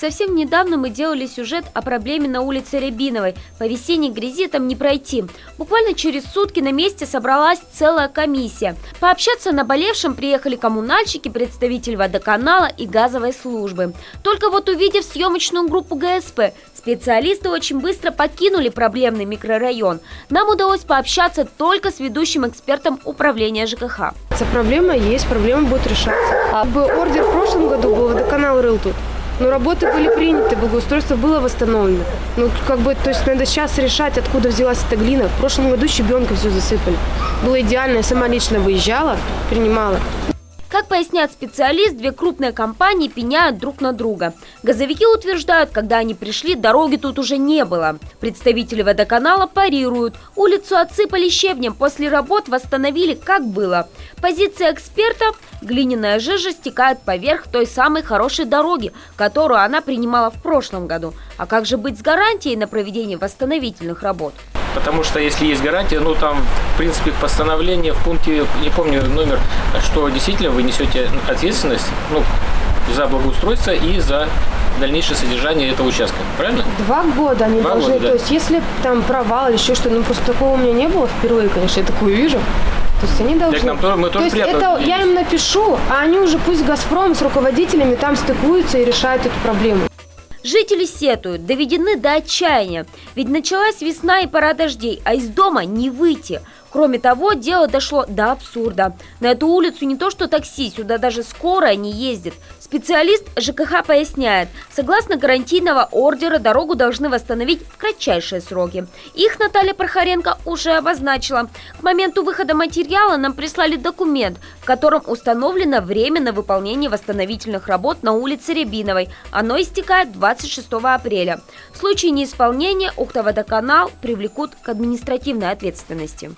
Совсем недавно мы делали сюжет о проблеме на улице Рябиновой. По весенней грязи там не пройти. Буквально через сутки на месте собралась целая комиссия. Пообщаться о наболевшем приехали коммунальщики, представитель водоканала и газовой службы. Только вот увидев съемочную группу ГСП, специалисты очень быстро покинули проблемный микрорайон. Нам удалось пообщаться только с ведущим экспертом управления ЖКХ. Проблема есть, проблема будет решаться. Ордер в прошлом году был, водоканал рыл тут. Но работы были приняты, благоустройство было восстановлено. То есть надо сейчас решать, откуда взялась эта глина. В прошлом году щебенкой все засыпали. Было идеально, я сама лично выезжала, принимала. Как поясняет специалист, две крупные компании пеняют друг на друга. Газовики утверждают, когда они пришли, дороги тут уже не было. Представители водоканала парируют. Улицу отсыпали щебнем, после работ восстановили, как было. Позиция эксперта – глиняная жижа стекает поверх той самой хорошей дороги, которую она принимала в прошлом году. А как же быть с гарантией на проведение восстановительных работ? Потому что если есть гарантия, там, в принципе, постановление в пункте, не помню номер, что действительно вы несете ответственность, за благоустройство и за дальнейшее содержание этого участка. Правильно? 2 года они должны. Да. То есть, если там провал или еще что-то, просто такого у меня не было впервые, конечно, я такое вижу. То есть они должны. Я им напишу, а они уже пусть «Газпром» с руководителями там стыкуются и решают эту проблему. Жители сетуют, доведены до отчаяния. Ведь началась весна и пора дождей, а из дома не выйти. Кроме того, дело дошло до абсурда. На эту улицу не то что такси, сюда даже скорая не ездит. Специалист ЖКХ поясняет, согласно гарантийного ордера дорогу должны восстановить в кратчайшие сроки. Их Наталья Прохоренко уже обозначила. К моменту выхода материала нам прислали документ, в котором установлено время на выполнение восстановительных работ на улице Рябиновой. Оно истекает 26 апреля. В случае неисполнения Ухта-Водоканал привлекут к административной ответственности.